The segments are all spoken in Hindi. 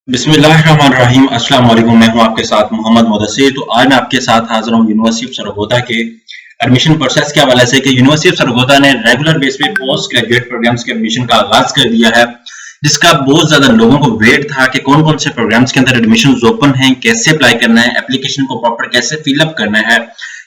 बिस्मिल्लाहिर्रहमानिर्रहीम। अस्सलाम वालेकुम। मैं हूं आपके साथ मोहम्मद मुदस्सिर। तो आज मैं आपके साथ हाजिर हूं यूनिवर्सिटी ऑफ सरगोधा के एडमिशन प्रोसेस के हवाले से कि यूनिवर्सिटी ऑफ सरगोधा ने रेगुलर बेस पे पोस्ट ग्रेजुएट प्रोग्राम्स के एडमिशन का आगाज कर दिया है, जिसका बहुत ज्यादा लोगों को वेट था कि कौन कौन से प्रोग्राम्स के अंदर एडमिशन ओपन हैं, कैसे अप्लाई करना है, एप्लीकेशन को प्रॉपर कैसे फिलअप करना है,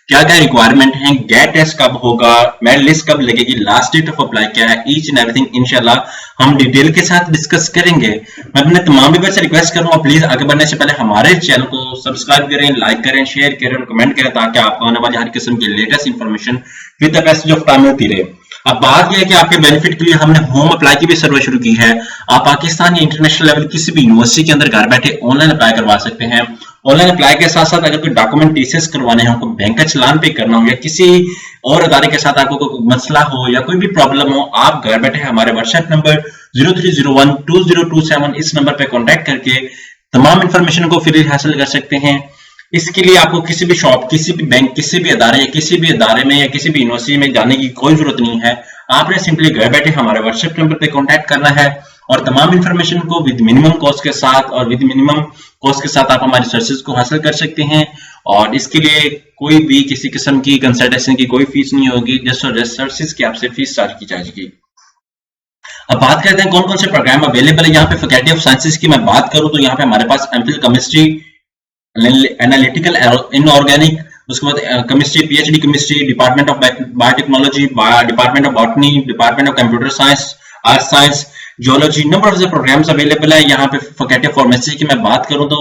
क्या क्या रिक्वायरमेंट है, गेट टेस्ट कब होगा, मेरिट लिस्ट कब लगेगी, लास्ट डेट ऑफ अप्लाई क्या है, ईच एंड एवरीथिंग इंशाल्लाह हम डिटेल के साथ डिस्कस करेंगे। मैं अपने तमाम व्यूअर्स से रिक्वेस्ट करूंगा, प्लीज आगे बढ़ने से पहले हमारे चैनल को सब्सक्राइब करें, लाइक करें, शेयर करें और कमेंट करें ताकि आपको आने वाली हर किस्म की latest information with the passage of time मिलती रहे। अब बात यह है कि आपके बेनिफिट के लिए हमने होम अप्लाई की भी सर्विस शुरू की है। आप पाकिस्तान या इंटरनेशनल लेवल किसी भी यूनिवर्सिटी के अंदर घर बैठे ऑनलाइन अप्लाई करवा सकते हैं। ऑनलाइन अप्लाई के साथ साथ अगर कोई डॉक्यूमेंट टीसीएस करवाने हैं, बैंक का चलान पे करना हो या किसी और अदारे के साथ आपको कोई मसला हो या कोई भी प्रॉब्लम हो, आप घर बैठे हमारे व्हाट्सएप नंबर 03012027 इस नंबर पे कांटेक्ट करके तमाम इंफॉर्मेशन को फ्री हासिल कर सकते हैं। इसके लिए आपको किसी भी शॉप, किसी भी बैंक, किसी भी अदारे या किसी भी अदारे में या किसी भी यूनिवर्सिटी में जाने की कोई जरूरत नहीं है। आपने सिंपली घर बैठे हमारे व्हाट्सएप नंबर पे कांटेक्ट करना है और तमाम इंफॉर्मेशन को विद मिनिमम कॉस्ट के साथ आप हमारी सर्विसेज को हासिल कर सकते हैं। और इसके लिए कोई भी किसी किस्म की कंसल्टेशन की कोई फीस नहीं होगी, जस्ट और जस्ट सर्विसेज की आपसे फीस चार्ज की जाएगी। अब बात करते हैं कौन कौन से प्रोग्राम अवेलेबल है। यहाँ पे फैकल्टी ऑफ साइंसेज की मैं बात करूं तो यहाँ पे हमारे पास एमफिल केमिस्ट्री, एनालिटिकल इनऑर्गेनिक, उसके बाद chemistry, PhD chemistry, department of biotechnology, department of botany, department of computer science, art science, geology, number of the programmes available है। यहाँ पे फैकल्टी ऑफ फार्मेसी की मैं बात करूं तो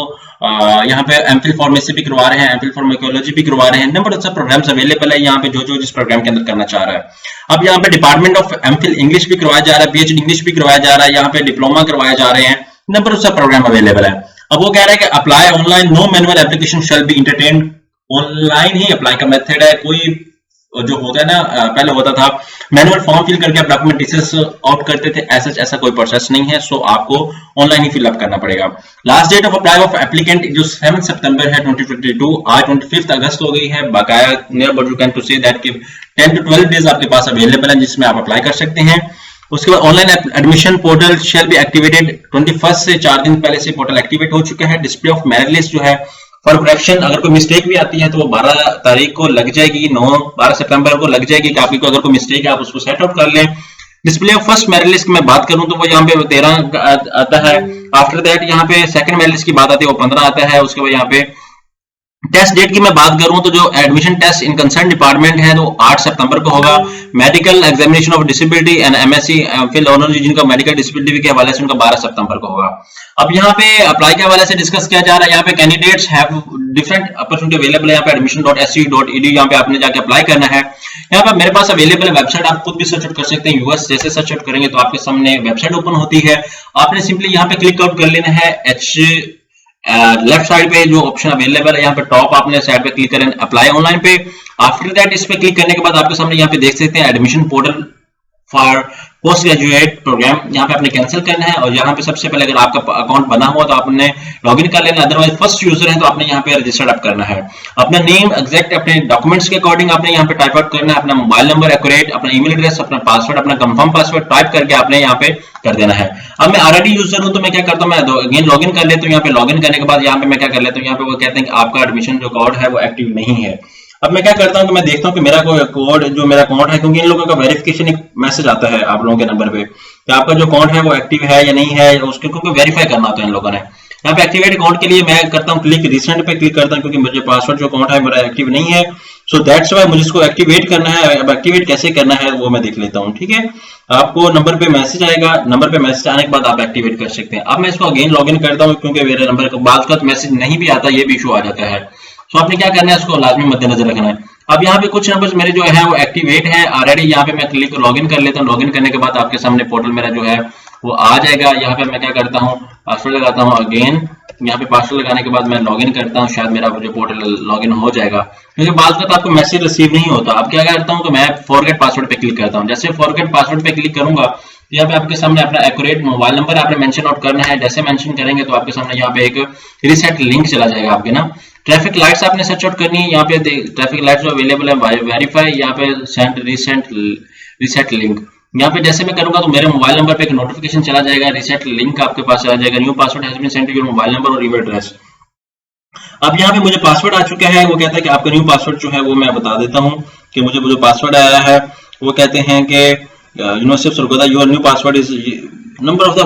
यहाँ पे एमफिल फार्मेसी भी करवा रहे हैं, एमफिल फार्माकोलॉजी भी करवा रहे हैं। Number of the programmes available है यहाँ पे जो जिस प्रोग्राम के अंदर करना चाह रहा है। अब यहाँ पे डिपार्टमेंट ऑफ एमफिल इंग्लिश भी करवाया जा रहा है, पीएचडी इंग्लिश भी करवाया जा रहा है, यहाँ पे डिप्लोमा करवाए जा रहे हैं। Number of the programme available है। अब वो कह रहा है कि apply online, no manual application shall be entertained. Online ही अप्लाई का मेथड है। कोई जो होता है ना, पहले होता था मैनुअल फॉर्म फिल करके आप डॉक्यूमेंट टीसीएस आउट करते थे, ऐसा कोई प्रोसेस नहीं है। सो आपको ऑनलाइन ही फिलअप करना पड़ेगा। Last date of apply of applicant जो 7 सितंबर है 2022, आज 25 अगस्त हो गई है। बकाया near but you can to say that कि 10 to 12 डेज आपके पास अवेलेबल है जिसमें आप अप्लाई कर सकते हैं। उसके बाद online admission portal shall be activated 21 से 4 दिन पहले से पोर्टल एक्टिवेट हो चुका है। डिस्प्ले ऑफ मेरिट लिस्ट जो है फॉर करेक्शन, अगर कोई मिस्टेक भी आती है तो वो 12 तारीख को लग जाएगी, 12 सितंबर को लग जाएगी कि आपको अगर कोई मिस्टेक है आप उसको सेट आउट कर लें। Display of first merit list की मैं बात करूं तो वो यहाँ पे 13 आता है। आफ्टर दैट यहाँ पे सेकंड मेरिट लिस्ट की बात आती है, वो 15 आता है। उसके बाद यहाँ पे टेस्ट डेट की मैं बात करूं तो जो admission test in concern department है तो 8 सितंबर को होगा। Medical examination of disability and MSc phil honours जिनका मेडिकल डिसेबिलिटी के हवाले से उनका 12 सितंबर को होगा। अब यहाँ पे अप्लाई के हवाले से डिस्कस किया जा रहा है। यहाँ पे candidates have different opportunity available है। यहाँ पे admission.scu.edu यहाँ पे आपने जाके अप्लाई करना है। यहाँ पे मेरे पास अवेलेबल वेबसाइट, आप खुद भी सर्च आउट कर सकते हैं। यूएस जैसे सर्च आउट करेंगे तो आपके सामने वेबसाइट ओपन होती है। आपने सिंपली यहाँ पे क्लिक आउट कर लेना है। लेफ्ट साइड पे जो ऑप्शन अवेलेबल है यहाँ पे टॉप आपने साइड पे क्लिक करें अप्लाई ऑनलाइन पे। आफ्टर दैट इस पे क्लिक करने के बाद आपके सामने यहाँ पे देख सकते हैं admission portal for post graduate programme, यहाँ पे आपने कैंसिल करना है। और यहाँ पे सबसे पहले अगर आपका अकाउंट बना हुआ तो आपने लॉगिन कर लेना, अदरवाइज फर्स्ट यूजर है तो आपने यहाँ पे रजिस्टर्ड अप करना है। अपना नेम एग्जैक्ट अपने डॉक्यूमेंट्स के अकॉर्डिंग आपने यहाँ पे टाइप आउट करना है, अपना मोबाइल नंबर एक्यूरेट, अपना ईमेल एड्रेस, अपना पासवर्ड, अपना कंफर्म पासवर्ड टाइप करके आपने यहाँ पे कर देना है। अब मैं ऑलरेडी यूजर हूं तो मैं क्या करता हूँ, मैं अगेन लॉगिन कर लेता हूँ। यहाँ पे लॉगिन करने के बाद यहाँ पे मैं क्या कर लेता हूँ, यहाँ पे वो कहते हैं कि आपका एडमिशन जो कोड है वो एक्टिव नहीं है। अब मैं क्या करता हूं कि मैं देखता हूं कि मेरा कोई कोड जो मेरा अकाउंट है, क्योंकि इन लोगों का वेरिफिकेशन एक मैसेज आता है आप लोगों के नंबर पे कि आपका जो अकाउंट है वो एक्टिव है या नहीं है, उसको क्योंकि वेरीफाई करना होता है इन लोगों ने। यहाँ पे एक्टिवेट अकाउंट के लिए मैं करता हूँ क्लिक रिसेंट पे क्लिक करता हूँ, क्योंकि मुझे पासवर्ड जो अकाउंट है मेरा एक्टिव नहीं है। सो दैट्स व्हाई मुझे इसको एक्टिवेट करना है। अब एक्टिवेट कैसे करना है वो मैं देख लेता हूँ। ठीक है, आपको नंबर पे मैसेज आएगा, नंबर पे मैसेज आने के बाद आप एक्टिवेट कर सकते हैं। अब मैं इसको अगेन लॉगिन करता हूँ, क्योंकि मेरे नंबर का बाद का मैसेज नहीं भी आता, ये भी इशू आ जाता है। तो आपने क्या करना है, इसको लाजमी मद्देनजर रखना है। अब यहाँ पे कुछ नंबर्स मेरे जो है वो एक्टिवेट है ऑलरेडी। यहाँ पे मैं क्लिक लॉगिन कर लेता हूँ। लॉगिन करने के बाद आपके सामने पोर्टल मेरा जो है वो आ जाएगा। यहाँ पे मैं क्या करता हूँ, पासवर्ड लगाता हूँ अगेन। यहाँ पे पासवर्ड लगाने के बाद मैं लॉगिन करता हूँ, शायद मेरा जो पोर्टल लॉगिन हो जाएगा, क्योंकि बाद में आपको मैसेज रिसीव नहीं होता। अब क्या करता हूँ कि मैं फॉरगेट पासवर्ड पे क्लिक करता हूँ। जैसे फॉरगेट पासवर्ड पे क्लिक करूंगा यहाँ पे आपके सामने अपना एक्यूरेट मोबाइल नंबर आपने मेंशन आउट करना है। जैसे मेंशन करेंगे तो आपके सामने यहाँ पे एक रीसेट लिंक चला जाएगा आपके ना। ट्रैफिक लाइट्स आपने सर्च आउट करनी है। यहाँ पे ट्रैफिक लाइट्स जो अवेलेबल है वेरीफाई, यहाँ पे सेंड रीसेट लिंक यहाँ पे जैसे मैं करूंगा तो मेरे मोबाइल नंबर पे एक नोटिफिकेशन चला जाएगा, रीसेट लिंक आपके पास चला जाएगा, new password has been sent to your mobile number और ईमेल एड्रेस। अब यहाँ पे मुझे पासवर्ड आ चुका है, वो कहता है कि आपका न्यू पासवर्ड जो है वो मैं बता देता हूँ कि मुझे जो पासवर्ड आया है वो कहते हैं कि university of Sargodha your new password is number of the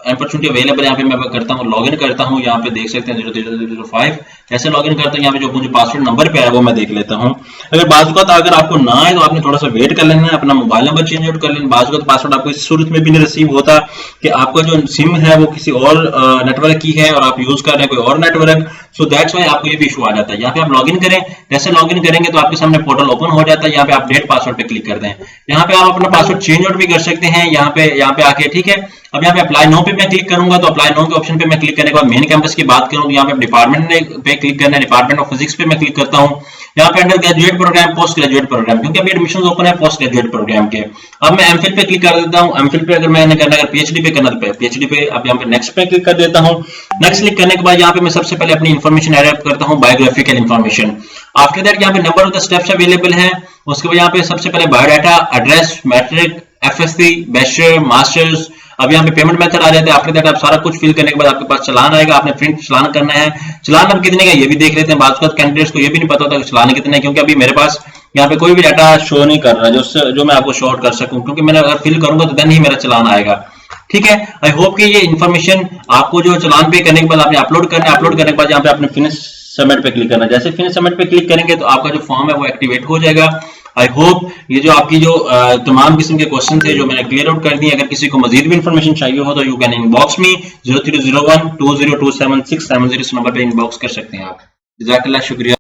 opportunity available. यहाँ पे मैं करता हूँ लॉगिन करता हूँ, यहाँ पे देख सकते हैं 03005 कैसे लॉगिन करता हूँ। यहाँ पे जो मुझे पासवर्ड नंबर पे आया वो मैं देख लेता हूँ। अगर बाज़ अगर आपको ना आए तो आपने थोड़ा सा वेट कर लेना है, अपना मोबाइल नंबर चेंज आउट कर लेना। बाज़ पासवर्ड आपको इस सूरत में भी नहीं रिसीव होता कि आपका जो सिम है वो किसी और नेटवर्क की है और आप यूज कर रहे हैं कोई और नेटवर्क, सो दैट्स वाई आपको ये भी इशू आ जाता है। यहाँ पे आप लॉगिन करें, जैसे लॉगिन करेंगे तो आपके सामने पोर्टल ओपन हो जाता है। यहाँ पे अपडेट पासवर्ड पे क्लिक कर दें, यहाँ पे आप अपना पासवर्ड चेंज आउट भी कर सकते हैं यहाँ पे आके, ठीक है। अब यहाँ पे अप्लाई नो पे मैं क्लिक करूंगा तो अप्लाई नो के ऑप्शन पे मैं क्लिक करने के बाद मेन कैंपस की बात करूं तो यहाँ पे डिपार्टमेंट पे क्लिक करना है, डिपार्टमेंट ऑफ फिजिक्स पे मैं क्लिक करता हूँ। यहाँ पे under graduate programme, post graduate programme, क्योंकि अभी एडमिशन ओपन है पोस्ट ग्रेजुएट प्रोग्राम के। अब मैं एमफिल पे क्लिक कर देता हूँ। एमफिल पे अगर मैंने करना है पीएचडी पे करना है पीएचडी पे, अब यहाँ पे नेक्स्ट पे क्लिक कर देता हूँ। नेक्स्ट क्लिक करने के बाद यहाँ पे मैं सबसे पहले अपनी इन्फॉर्मेशन ऐड करता हूँ, बायोग्राफिकल इन्फॉर्मेशन। आफ्टर दैट यहाँ पे number of the steps available है, उसके बाद यहाँ पे सबसे पहले biodata, address, matric, FSc, bachelor, masters. अब यहाँ पे पेमेंट मेथड आ जाता है। आफ्टर दैट आप सारा कुछ फिल करने के बाद आपके पास चालान आएगा, आपने प्रिंट चालान करना है। चालान अब कितने का ये भी देख लेते हैं। बात कैंडिडेट्स को ये भी नहीं पता होता कि चालान कितने, क्योंकि अभी मेरे पास यहाँ पे कोई भी डाटा शो नहीं कर रहा है जो मैं आपको शो आउट कर सकूं, क्योंकि मैंने अगर फिल करूंगा तो देन ही मेरा चालान आएगा, ठीक है। आई होप कि ये इन्फॉर्मेशन आपको जो चालान पे करने के बाद आपने अपलोड करना है, अपलोड करने के बाद यहाँ पे आपने फिनिश सबमिट पे क्लिक करना है। जैसे फिनिश सबमिट पे क्लिक करेंगे तो आपका जो फॉर्म है वो एक्टिवेट हो जाएगा। आई होप ये जो आपकी जो तमाम किस्म के क्वेश्चन थे जो मैंने क्लियर आउट कर दिए। अगर किसी को मजीद भी इन्फॉर्मेशन चाहिए हो तो यू कैन इनबॉक्स मी 0301202767 इस नंबर पे इनबॉक्स कर सकते हैं आप। जज़ाकल्लाह, शुक्रिया।